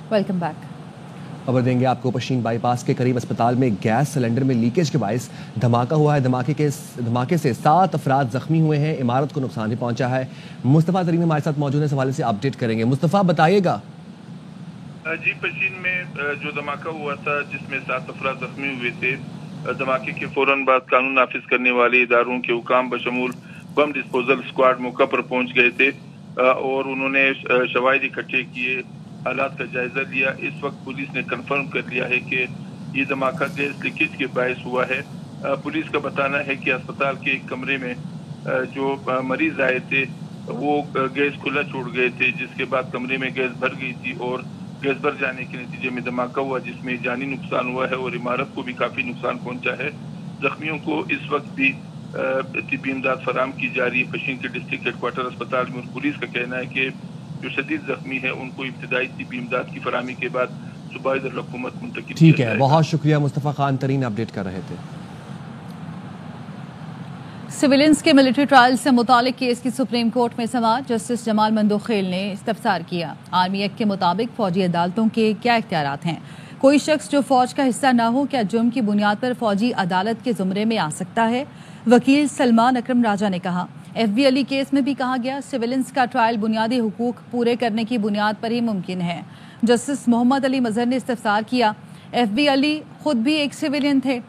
Welcome back. खबर देंगे आपको पश्चिम बाईपास के करीब अस्पताल में गैस सिलेंडर में लीकेज के बायस धमाका हुआ है। धमाके से 7 अफराद जख्मी हुए हैं। इमारत को नुकसान भी पहुंचा है। मुस्तफ़ा तरीन हमारे साथ मौजूद है, इस हवाले से अपडेट करेंगे। मुस्तफ़ा बताइएगा। जी, पश्चिम में जो धमाका हुआ था जिसमें 7 अफराद जख्मी हुए थे, धमाके के फौरन बाद कानून नाफिज करने वाले इदारों के हुकाम बशमूल बम डिस्पोजल स्क्वाड मौका पर पहुंच गए थे और उन्होंने शवाहिद इकट्ठे किए, हालात का जायजा लिया। इस वक्त पुलिस ने कंफर्म कर लिया है कि ये धमाका गैस लीकेज के बायस हुआ है। पुलिस का बताना है कि अस्पताल के एक कमरे में जो मरीज आए थे वो गैस खुला छोड़ गए थे, जिसके बाद कमरे में गैस भर गई थी और गैस भर जाने के नतीजे में धमाका हुआ, जिसमें जानी नुकसान हुआ है और इमारत को भी काफी नुकसान पहुंचा है। जख्मियों को इस वक्त भी तिब्बी इमदाद फराम की जा रही है पश्चिम के डिस्ट्रिक्ट हेडक्वार्टर अस्पताल में। और पुलिस का कहना है कि जो शदीद जख्मी है उनको इब्तिदाई तिब्बी इमदाद की फरामी के बाद सूबाई दरअल-हुकूमत मुंतकिल किया ठीक है, बहुत शुक्रिया। मुस्तफ़ा खान तरीन अपडेट कर रहे थे। सिविलियंस के मिलिट्री ट्रायल से मुतालिक केस की सुप्रीम कोर्ट में समाअत। जस्टिस जमाल मंदोखेल ने इस्तफसार किया। आर्मी एक्ट के मुताबिक फौजी अदालतों के क्या इख्तियारात हैं? कोई शख्स जो फौज का हिस्सा ना हो क्या जुर्म की बुनियाद पर फौजी अदालत के जुमरे में आ सकता है? वकील सलमान अकरम राजा ने कहा। FV अली केस में भी कहा गया सिविलियंस का ट्रायल बुनियादी हुकूक पूरे करने की बुनियाद पर ही मुमकिन है। जस्टिस मोहम्मद अली मजहर ने इस्तफसार किया। FV अली खुद भी एक सिविलियन थे,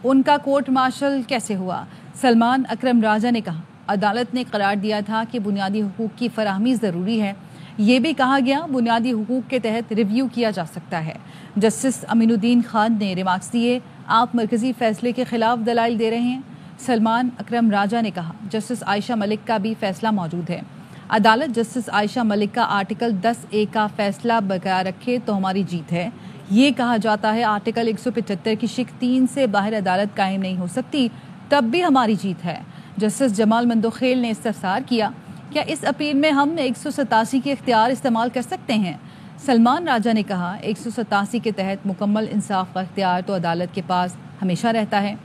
उनका कोर्ट मार्शल कैसे हुआ? सलमान अकरम राजा ने कहा अदालत ने करार दिया था कि बुनियादी हुकूक की फराहमी ज़रूरी है। ये भी कहा गया बुनियादी हुकूक के तहत रिव्यू किया जा सकता है। जस्टिस अमीनुद्दीन खान ने रिमार्क्स दिए, आप मरकजी फैसले के खिलाफ दलाइल दे रहे हैं। सलमान अकरम राजा ने कहा जस्टिस आयशा मलिक का भी फैसला मौजूद है। अदालत जस्टिस आयशा मलिक का आर्टिकल 10A का फैसला बरकरार रखे तो हमारी जीत है। ये कहा जाता है आर्टिकल 175 की शिक 3 से बाहर अदालत कायम नहीं हो सकती, तब भी हमारी जीत है। जस्टिस जमाल मंदोखेल ने इस्तफसार किया, क्या इस अपील में हम 187 के इख्तियार इस्तेमाल कर सकते हैं? सलमान राजा ने कहा 187 के तहत मुकम्मल इंसाफ का इख्तियार तो अदालत के पास हमेशा रहता है।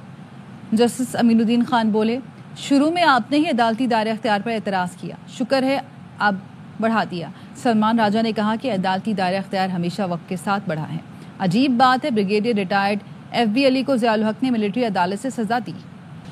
जस्टिस अमीनुद्दीन खान बोले, शुरू में आपने ही अदालती दायरे इख्तियार पर एतराज़ किया, शुक्र है अब बढ़ा दिया। सलमान राजा ने कहा कि अदालती दायरा इख्तियार हमेशा वक्त के साथ बढ़ा है। अजीब बात है ब्रिगेडियर रिटायर्ड FV अली को ज़ियाउल हक ने मिलिट्री अदालत से सज़ा दी।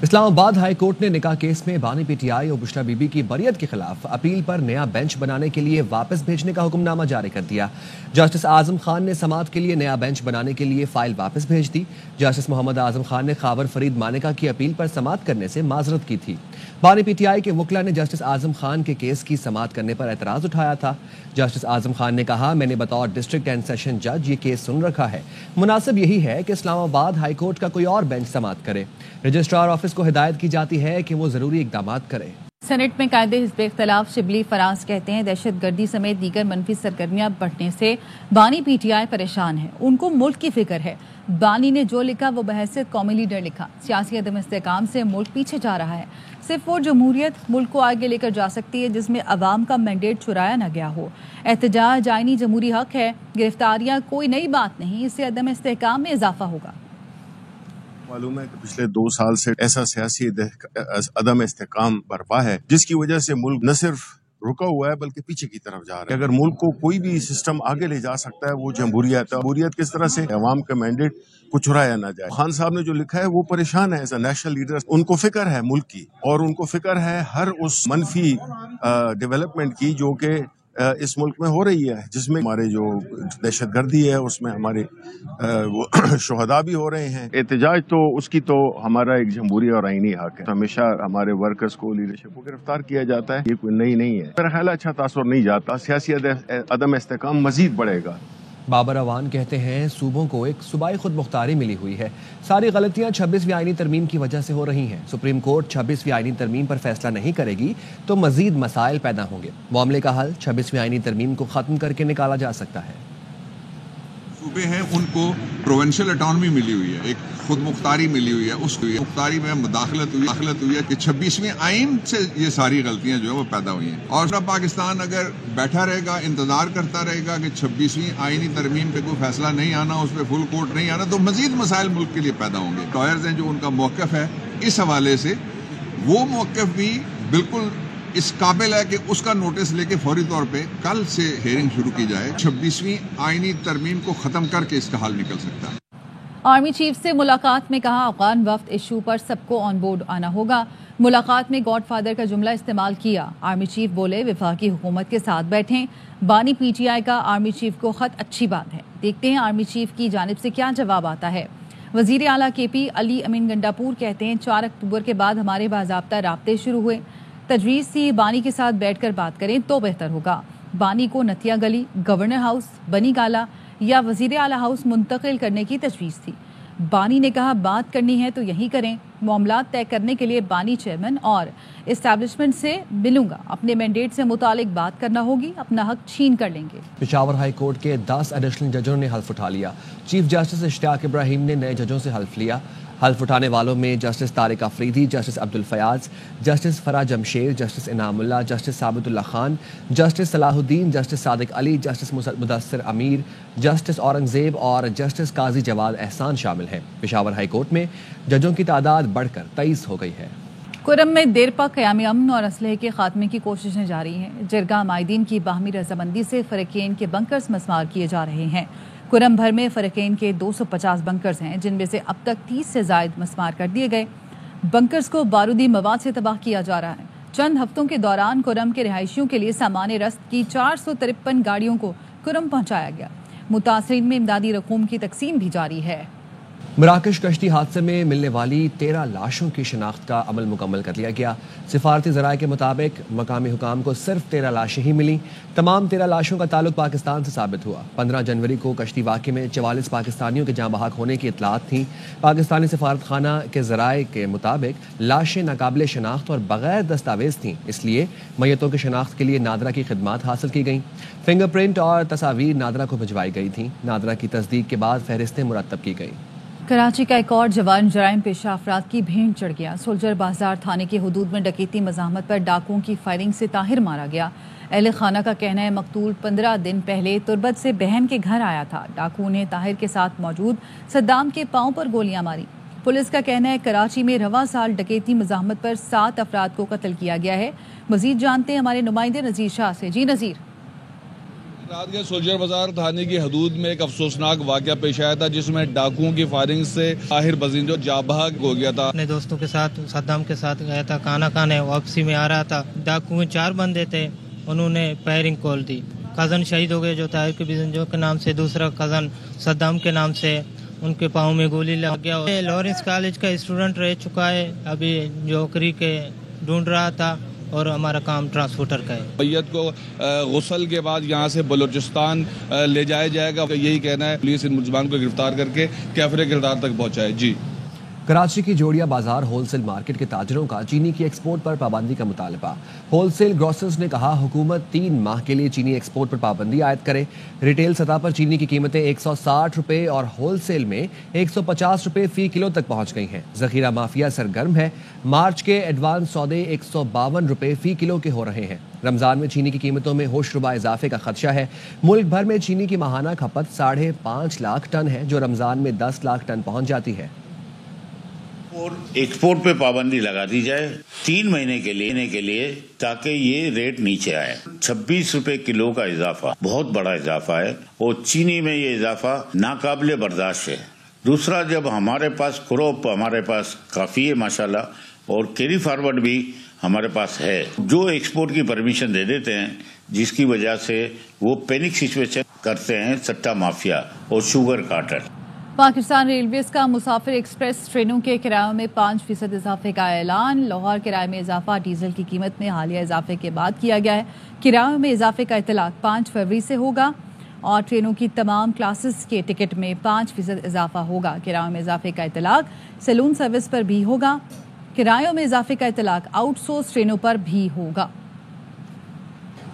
इस्लामाबाद हाई कोर्ट ने निकाह केस में बानी PTI और बुशरा बीबी की बरियत के खिलाफ अपील पर नया बेंच बनाने के लिए वापस भेजने का हुक्मनामा जारी कर दिया। जस्टिस आजम खान ने समाअत के लिए नया बेंच बनाने के लिए फाइल वापस भेज दी। जस्टिस मोहम्मद आजम खान ने खाबर फरीद मानिका की अपील पर समाअत करने से माजरत की थी। बानी PTI के वकला ने जस्टिस आजम खान के केस की समाअत करने पर एतराज उठाया था। जस्टिस आजम खान ने कहा, मैंने बतौर डिस्ट्रिक्ट एंड सेशन जज ये केस सुन रखा है, मुनासिब यही है कि इस्लामाबाद हाई कोर्ट का कोई और बेंच समाअत करे। रजिस्ट्रार ऑफिस को हिदायत की जाती है कि वो जरूरी इकदाम करे। सेनेट में कायदे हिज़्ब इख्तिलाफ शिबली फराज कहते हैं दहशत गर्दी समेत दीगर मनफी सरगर्मियां बढ़ने से बानी PTI परेशान है, उनको मुल्क की फिक्र है। बानी ने जो लिखा वो बहैसियत कौमी लीडर लिखा। सियासी अदम इस्तेकाम से मुल्क पीछे जा रहा है। सिर्फ वो जमहूरियत मुल्क को आगे लेकर जा सकती है जिसमें अवाम का मैंडेट चुराया न गया हो। एहतजाज आईनी जमहूरी हक है, गिरफ्तारियां कोई नई बात नहीं, इससे अदम इस्तेकाम में इजाफा होगा। मालूम है कि पिछले 2 साल से ऐसा सियासी अदम इस्तेकाम बरपा है जिसकी वजह से मुल्क न सिर्फ रुका हुआ है बल्कि पीछे की तरफ जा रहा है। अगर मुल्क को कोई भी सिस्टम आगे ले जा सकता है वो जमहूरियत है। जमहूरियत किस तरह से अवाम का मैंडेट को चुराया ना जाए। खान साहब ने जो लिखा है वो परेशान है एज अ नेशनल लीडर, उनको फिक्र है मुल्क की और उनको फिक्र है हर उस मनफी डेवलपमेंट की जो कि इस मुल्क में हो रही है, जिसमें हमारे जो दहशतगर्दी है उसमें हमारे वो शुहदा भी हो रहे हैं। एहतजाज तो उसकी तो हमारा एक जमहूरी और आईनी हक है। हमेशा हमारे वर्कर्स को, लीडरशिप को गिरफ्तार किया जाता है, ये कोई नई नहीं है। मेरा ख्याल अच्छा तासुर नहीं जाता, सियासी अदम इस्तेकाम मजीद बढ़ेगा। बाबर अवान कहते हैं सूबों को एक सूबाई खुद मुख्तारी मिली हुई है, सारी गलतियां 26वीं आईनी तरमीम की वजह से हो रही हैं। सुप्रीम कोर्ट 26वीं आईनी तरमीम पर फैसला नहीं करेगी तो मजीद मसाइल पैदा होंगे। मामले का हल 26वीं आईनी तरमीम को खत्म करके निकाला जा सकता है। सूबे हैं उनको प्रोविंशियल ऑटोनॉमी मिली हुई है, एक खुद मुख्तारी मिली हुई है, उस मुख्तारी में मुदाखलत हुई है कि 26वीं आइन से ये सारी गलतियां जो है वो पैदा हुई हैं। और पाकिस्तान अगर बैठा रहेगा, इंतजार करता रहेगा कि 26वीं आइनी तरमीम पे कोई फैसला नहीं आना, उस पर फुल कोर्ट नहीं आना, तो मजीद मसाइल मुल्क के लिए पैदा होंगे। लॉयर्स हैं जो उनका मौक़िफ़ है इस हवाले से, वो मौक़िफ़ भी बिल्कुल اس قابل ہے کہ اس کا نوٹس لے کے فوری طور پہ کل سے ہیئرنگ شروع کی جائے. 26ویں آئینی ترمیم کو ختم کر کے اس کا حل نکل سکتا ہے. آرمی چیف سے ملاقات میں کہا افغان وفد ایشو پر سب کو آن بورڈ آنا ہوگا. ملاقات میں گاڈ فادر کا جملہ استعمال کیا. آرمی چیف بولے وفاقی حکومت کے ساتھ بیٹھیں. بانی پی ٹی آئی کا آرمی چیف کو خط اچھی بات ہے. دیکھتے ہیں آرمی چیف کی جانب سے کیا جواب آتا ہے. وزیر اعلیٰ کے پی علی امین گنڈاپور کہتے ہیں 4 اکتوبر کے بعد ہمارے باضابطہ رابطے شروع ہوئے. تجویز تھی بانی کے ساتھ بیٹھ کر بات کریں تو بہتر ہوگا. بانی کو نتیا گلی، گورنر ہاؤس، بنی گالا یا وزیر اعلیٰ ہاؤس منتقل کرنے کی تجویز تھی. بانی نے کہا بات کرنی ہے تو یہی کریں. معاملات طے کرنے کے لیے بانی چیئرمین اور اسٹیبلشمنٹ سے ملوں گا. اپنے مینڈیٹ سے متعلق بات کرنا ہوگی. اپنا حق چھین کر لیں گے. پشاور ہائی کورٹ کے 10 ایڈیشنل ججوں نے حلف اٹھا لیا. چیف جسٹس اشتیاق ابراہیم نے نئے ججوں سے حلف لیا. حلف اٹھانے والوں میں جسٹس طارق افریدی، جسٹس عبد الفیاض، جسٹس فرح جمشید، جسٹس انعام اللہ، جسٹس ثابت اللہ خان، جسٹس صلاح الدین، جسٹس صادق علی، جسٹس مدثر امیر، جسٹس اورنگزیب اور جسٹس قاضی جواد احسان شامل ہیں. پشاور ہائی کورٹ میں ججوں کی تعداد بڑھ کر 23 ہو گئی ہے. کرم میں دیر پا قیام امن اور اسلحے کے خاتمے کی کوششیں جاری ہیں. جرگہ مائدین کی باہمی رضامندی سے فریقین کے بنکرز مسمار کیے جا رہے ہیں. کرم بھر میں فریقین کے 250 بنکرز ہیں جن میں سے اب تک 30 سے زائد مسمار کر دیے گئے. بنکرز کو بارودی مواد سے تباہ کیا جا رہا ہے. چند ہفتوں کے دوران کرم کے رہائشیوں کے لیے سامان رسد کی 453 گاڑیوں کو کرم پہنچایا گیا. متاثرین میں امدادی رقوم کی تقسیم بھی جاری ہے. مراکش کشتی حادثے میں ملنے والی 13 لاشوں کی شناخت کا عمل مکمل کر لیا گیا. سفارتی ذرائع کے مطابق مقامی حکام کو صرف 13 لاشیں ہی ملیں. تمام 13 لاشوں کا تعلق پاکستان سے ثابت ہوا. 15 جنوری کو کشتی واقعے میں 44 پاکستانیوں کے جاں بحق ہونے کی اطلاعات تھیں. پاکستانی سفارت خانہ کے ذرائع کے مطابق لاشیں ناقابل شناخت اور بغیر دستاویز تھیں، اس لیے میتوں کی شناخت کے لیے نادرا کی خدمات حاصل کی گئیں. فنگر پرنٹ اور تصاویر نادرا کو بھجوائی گئی تھیں. نادرا کی تصدیق کے بعد فہرستیں مرتب کی گئیں. کراچی کا ایک اور جوان جرائم پیشہ افراد کی بھیڑ چڑھ گیا. سولجر بازار تھانے کی حدود میں ڈکیتی مزاحمت پر ڈاکوؤں کی فائرنگ سے طاہر مارا گیا. اہل خانہ کا کہنا ہے مقتول 15 دن پہلے تربت سے بہن کے گھر آیا تھا. ڈاکوؤں نے طاہر کے ساتھ موجود صدام کے پاؤں پر گولیاں ماری. پولیس کا کہنا ہے کراچی میں رواں سال ڈکیتی مزاحمت پر 7 افراد کو قتل کیا گیا ہے. مزید جانتے ہیں ہمارے نمائندے نذیر شاہ سے. جی نذیر. رات کے سولجر بازار تھانے کی حدود میں ایک افسوسناک واقعہ پیش آیا تھا جس میں ڈاکوؤں کی فائرنگ سے طاہر بزنجو جاں بحق ہو گیا تھا. اپنے دوستوں کے ساتھ صدام کے ساتھ گیا تھا کھانا کھانے. واپسی میں آ رہا تھا. ڈاکو 4 بندے تھے. انہوں نے فائرنگ کھول دی. کزن شہید ہو گئے جو طاہر کے بزنجو کے نام سے، دوسرا کزن صدام کے نام سے. ان کے پاؤں میں گولی لگ گیا. لارنس کالج کا اسٹوڈنٹ رہ چکا ہے. ابھی نوکری کے ڈھونڈ رہا تھا اور ہمارا کام ٹرانسپورٹر کا ہے. میت کو غسل کے بعد یہاں سے بلوچستان لے جایا جائے گا. یہی کہنا ہے. پولیس ان ملزمان کو گرفتار کر کے کیفر کردار تک پہنچائے. جی. کراچی کی جوڑیا بازار ہول سیل مارکیٹ کے تاجروں کا چینی کی ایکسپورٹ پر پابندی کا مطالبہ. ہول سیل گروسرز نے کہا حکومت 3 ماہ کے لیے چینی ایکسپورٹ پر پابندی عائد کرے. ریٹیل سطح پر چینی کی قیمتیں 160 روپے اور ہول سیل میں 150 روپے فی کلو تک پہنچ گئی ہیں. ذخیرہ مافیا سرگرم ہے. مارچ کے ایڈوانس سودے 152 روپے فی کلو کے ہو رہے ہیں. رمضان میں چینی کی قیمتوں میں ہوش ربا اضافے کا خدشہ ہے. ملک بھر میں چینی کی ماہانہ کھپت 5.5 لاکھ ٹن ہے جو رمضان میں 10 لاکھ ٹن پہنچ جاتی ہے. اور ایکسپورٹ پہ پابندی لگا دی جائے 3 مہینے کے لیے تاکہ یہ ریٹ نیچے آئے. 26 روپے کلو کا اضافہ بہت بڑا اضافہ ہے اور چینی میں یہ اضافہ ناقابل برداشت ہے. دوسرا جب ہمارے پاس کراپ ہمارے پاس کافی ہے ماشاءاللہ اور کیری فارورڈ بھی ہمارے پاس ہے جو ایکسپورٹ کی پرمیشن دے دیتے ہیں جس کی وجہ سے وہ پینک سچویشن کرتے ہیں سٹا مافیا اور شوگر کارٹل. پاکستان ریلویز کا مسافر ایکسپریس ٹرینوں کے کرایوں میں 5% اضافے کا اعلان. لاہور کرائے میں اضافہ ڈیزل کی قیمت میں حالیہ اضافے کے بعد کیا گیا ہے. کرایوں میں اضافے کا اطلاق 5 فروری سے ہوگا اور ٹرینوں کی تمام کلاسز کے ٹکٹ میں 5% اضافہ ہوگا. کرایوں میں اضافے کا اطلاق سیلون سروس پر بھی ہوگا. کرایوں میں اضافے کا اطلاق آؤٹ سورس ٹرینوں پر بھی ہوگا.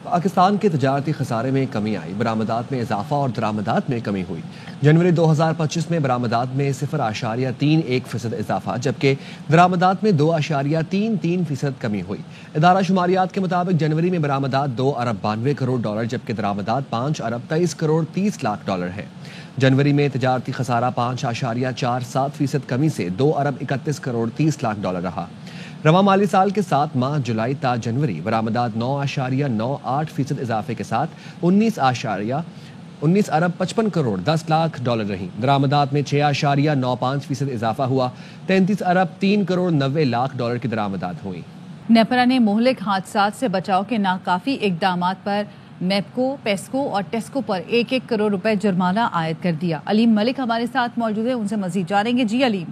پاکستان کے تجارتی خسارے میں کمی آئی. برآمدات میں اضافہ اور درآمدات میں کمی ہوئی. جنوری 2025 میں برآمدات میں 0.31% اضافہ جبکہ درآمدات میں 2.33% کمی ہوئی. ادارہ شماریات کے مطابق جنوری میں برآمدات $2 ارب 92 کروڑ جبکہ درآمدات $5 ارب 23 کروڑ 30 لاکھ ہے. جنوری میں تجارتی خسارہ 5.47% کمی سے $2 ارب 31 کروڑ 30 لاکھ رہا. रवा माली साल के 7 माह जुलाई تا जनवरी बरामदात 9.98% इजाफे के साथ 19 अरब 55 करोड़ 10 लाख डॉलर रही। दरामदात में 6.95% इजाफा हुआ। 33 अरब 3 करोड़ 90 लाख डॉलर की दरामदात हुई। नेपरा ने मोहलिक हादसात से बचाव के नाकाफी इकदामात पर मेपको, पेस्को और टेस्को पर 1-1 करोड़ रुपए जुर्माना आयद कर दिया। अलीम मलिक हमारे साथ मौजूद है, उनसे मजीद जानेंगे। जी अलीम।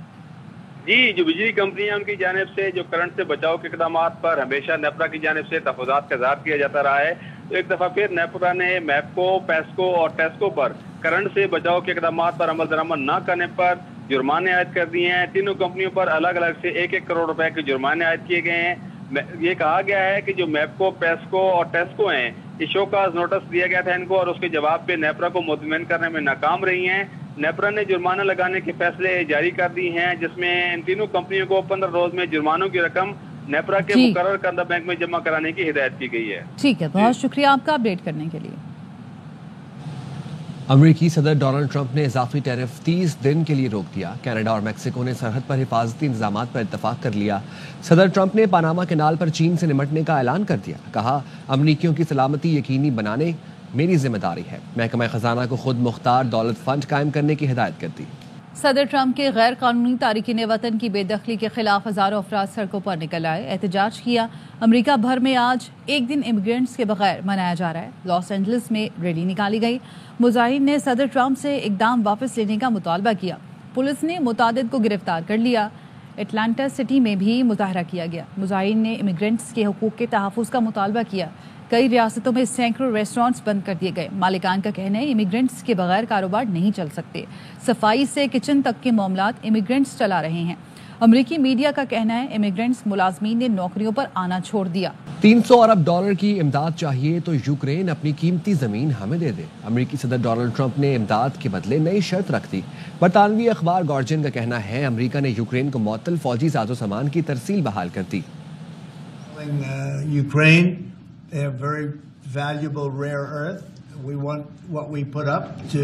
जी, जो बिजली कंपनियां उनकी जानिब से जो करंट से बचाव के इकदामात पर हमेशा नेपरा की जानिब से तहफ़्फ़ुज़ात का इज़हार किया जाता रहा है, तो एक दफ़ा फिर नेपरा ने मेपको, पेस्को और टेस्को पर करंट से बचाव के इकदामात पर अमल दरामद न करने पर जुर्माने आयद कर दिए हैं। तीनों कंपनियों पर अलग अलग से 1-1 करोड़ रुपए के जुर्माने आयद किए गए हैं। ये कहा गया है कि जो मेपको, पेस्को और टेस्को हैं, इस शोकाज नोटिस दिया गया था इनको और उसके जवाब पे नेपरा को मुतमईन करने में नाकाम रही हैं। नेपरा ने जुर्माना लगाने के फैसले जारी कर दी हैं, जिसमें इन तीनों कंपनियों को 15 रोज में जुर्मानों की रकम नेपरा के मुकर्रर करदा बैंक में जमा कराने की हिदायत की गई है। ठीक है, बहुत शुक्रिया आपका अपडेट करने के लिए। अमेरिकी सदर डोनाल्ड ट्रंप ने इजाफी टैरिफ 30 दिन के लिए रोक दिया। कनाडा और मैक्सिको ने सरहद पर हिफाजती इंतजामात पर इत्तफाक कर लिया। सदर ट्रंप ने पनामा कैनाल पर चीन से निमटने का ऐलान कर दिया। कहा, अमरीकियों की सलामती यकीनी बनाने मेरी जिम्मेदारी है। महकमा खजाना को खुद मुख्तार दौलत फंड कायम करने की हिदायत कर दी। सदर ट्रंप के गैर कानूनी तारिकीन वतन की बेदखली के खिलाफ हजारों अफराद सड़कों पर निकल आए, एहतजाज किया। अमेरिका भर में आज एक दिन इमिग्रेंट्स के बगैर मनाया जा रहा है। लॉस एंजलिस में रैली निकाली गई। मुजाहिरीन ने सदर ट्रंप से इकदाम वापस लेने का मुतालबा किया। पुलिस ने मुतादिद को गिरफ्तार कर लिया। एटलांटा सिटी में भी मुजाहरा किया गया। मुजाहिरीन ने इमिग्रेंट्स के हुकूक के तहफ़्फ़ुज़ का मुतालबा किया। कई रियासतों में सैकड़ों रेस्टोरेंट्स बंद कर दिए गए। मालिकान का कहना है इमिग्रेंट्स के बगैर कारोबार नहीं चल सकते। सफाई से किचन तक के मामलात इमिग्रेंट्स चला रहे हैं। अमेरिकी मीडिया का कहना है इमिग्रेंट्स मुलाजमीन ने नौकरियों पर आना छोड़ दिया। 300 अरब डॉलर की इमदाद चाहिए तो यूक्रेन अपनी कीमती जमीन हमें दे दे। अमेरिकी सदर डोनाल्ड ट्रंप ने इमदाद के बदले नई शर्त रख दी। बरतानवी अखबार गार्जियन का कहना है अमेरिका ने यूक्रेन को मुअत्तल फौजी साजो सामान की तरसील बहाल कर दी। They have very valuable rare earth. We want what we put up to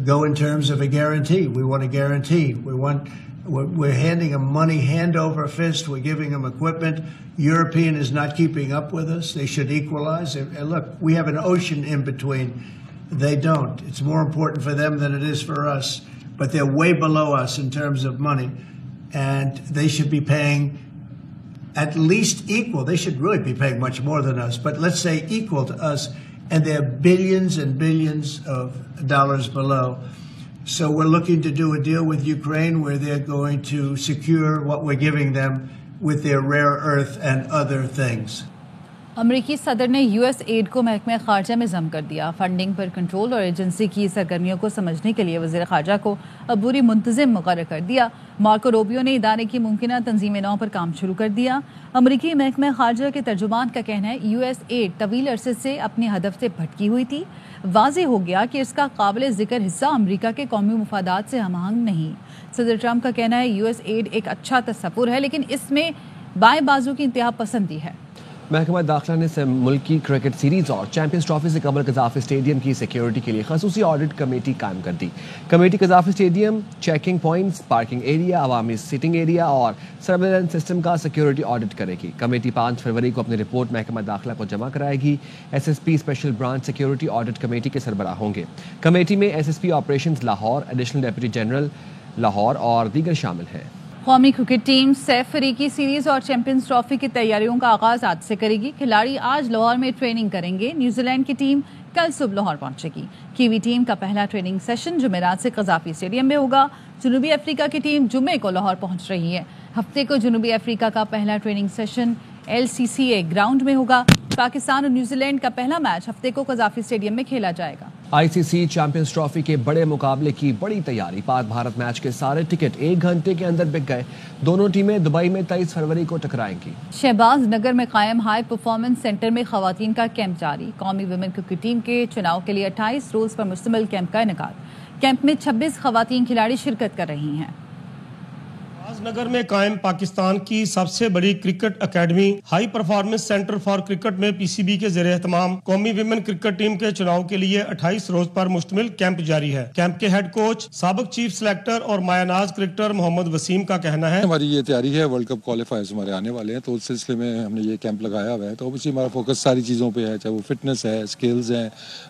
go in terms of a guarantee. We want a guarantee. We're handing them money hand over fist. We're giving them equipment. European is not keeping up with us. They should equalize. And look, we have an ocean in between. They don't. It's more important for them than it is for us. But they're way below us in terms of money. And they should be paying at least equal. They should really be paying much more than us, but let's say equal to us, and they're billions and billions of dollars below. So we're looking to do a deal with Ukraine where they're going to secure what we're giving them with their rare earth and other things. अमेरिकी सदर ने US add को महकमे खारजा में जम कर दिया। Funding पर कंट्रोल और एजेंसी की सरगर्मियों को समझने के लिए वज़ीर खारजा को अबूरी मुंतज़िम मुकर्रर कर दिया। मार्को रूबियो ने इदारे की मुमकिना तंजीम नौ पर काम शुरू कर दिया। अमेरिकी महकमे खारजा के तर्जुमान का कहना है यूएस एड तवील अरसे से अपने हदफ से भटकी हुई थी। वाज़ेह हो गया कि इसका काबिल ज़िक्र हिस्सा अमेरिका के कौमी मुफादात से हमआहंग नहीं। सदर ट्रंप का कहना है यूएस एड एक अच्छा तस्वुर है, लेकिन इसमें बाएं बाजू की इंतहा पसंदी है। महकमा दाखिला ने मुल्की क्रिकेट सीरीज और चैंपियंस ट्रॉफी से कबल कज़ाफ़ी स्टेडियम की सिक्योरिटी के लिए खसूसी ऑडिट कमेटी कायम कर दी। Committee Gaddafi stadium, checking points, parking area, अवामी सिटिंग एरिया और सर्वेलेंस सिस्टम का सिक्योरिटी ऑडिट करेगी। कमेटी 5 फरवरी को अपनी रिपोर्ट महकमा दाखिला को जमा कराएगी। SSP special branch security audit committee के सरबराह होंगे। कमेटी में SSP operations Lahore, additional deputy general Lahore और दीगर शामिल हैं। कौमी क्रिकेट टीम सैफ अफ्रीकी सीरीज और चैंपियंस ट्रॉफी की तैयारियों का आगाज आज से करेगी। खिलाड़ी आज लाहौर में ट्रेनिंग करेंगे। न्यूजीलैंड की टीम कल सुबह लाहौर पहुंचेगी। कीवी टीम का पहला ट्रेनिंग सेशन जुमेरात से कज़ाफ़ी स्टेडियम में होगा। जनूबी अफ्रीका की टीम जुम्मे को लाहौर पहुंच रही है। हफ्ते को जनूबी अफ्रीका का पहला ट्रेनिंग सेशन LCCA ग्राउंड में होगा। पाकिस्तान और न्यूजीलैंड का पहला मैच हफ्ते को कज़ाफ़ी स्टेडियम में खेला जाएगा। ICC चैंपियंस ट्रॉफी के बड़े मुकाबले की बड़ी तैयारी। पाक भारत मैच के सारे टिकट 1 घंटे के अंदर बिक गए। दोनों टीमें दुबई में 23 फरवरी को टकराएंगी। शहबाज नगर में कायम हाई परफॉर्मेंस सेंटर में खवातीन का कैंप जारी। कौमी वुमेन क्रिकेट टीम के चुनाव के लिए 28 रोज पर मुश्तमिल कैंप का इनेकाद। कैंप में 26 खवातीन खिलाड़ी शिरकत कर रही हैं। नगर में कायम पाकिस्तान की सबसे बड़ी cricket academy high performance centre for cricket में पीसीबी के ज़ेरे एहतमाम कौमी विमेन क्रिकेट टीम के चुनाव के लिए 28 रोज पर मुश्तमिल कैंप जारी है। कैंप के हेड कोच साबिक चीफ सिलेक्टर और मायानाज क्रिकेटर मोहम्मद वसीम का कहना है, हमारी ये तैयारी है, वर्ल्ड कप क्वालिफायर्स हमारे आने वाले हैं, तो उस सिलसिले में हमने ये कैंप लगाया हुआ है। तो ऑब्वियसली हमारा फोकस सारी चीज़ों पे है, चाहे वो फिटनेस है, स्किल्स है,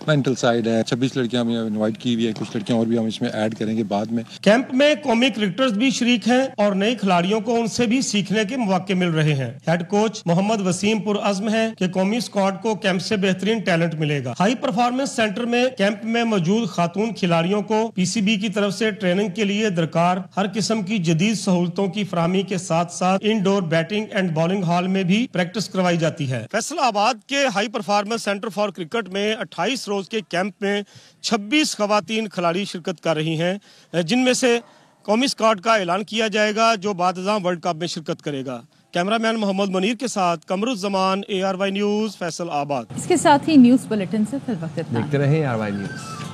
मेंटल साइड है। 26 लड़कियां हमें इन्वाइट की हुई है, कुछ लड़कियां और भी हम इसमें ऐड करेंगे बाद में। कैंप में कौमी क्रिकेटर्स भी शरीक हैं और नए खिलाड़ियों को उनसे भी सीखने के मौके मिल रहे हैं। हेड कोच मोहम्मद वसीम पुरअज़्म है कि कौमी स्क्वाड को कैंप से बेहतरीन टैलेंट मिलेगा। हाई परफॉर्मेंस सेंटर में कैंप में मौजूद खातून खिलाड़ियों को पीसीबी की तरफ से ट्रेनिंग के लिए दरकार हर किस्म की जदीद सहूलतों की फराहमी के साथ साथ indoor batting and bowling hall में भी प्रैक्टिस करवाई जाती है। फैसलाबाद के high performance centre for cricket में 28 रोज के कैंप में 26 खवातीन खिलाड़ी शिरकत कर रही हैं, जिनमें से कौमी स्क्वाड का ऐलान किया जाएगा जो बाद-ए-ज़ां वर्ल्ड कप में शिरकत करेगा। कैमरामैन मोहम्मद मुनीर के साथ कमरुज़्ज़मान, ARY न्यूज़, फैसलाबाद। इसके साथ ही न्यूज़ बुलेटिन से फिर वक्त इतना। देखते रहें ARY न्यूज़।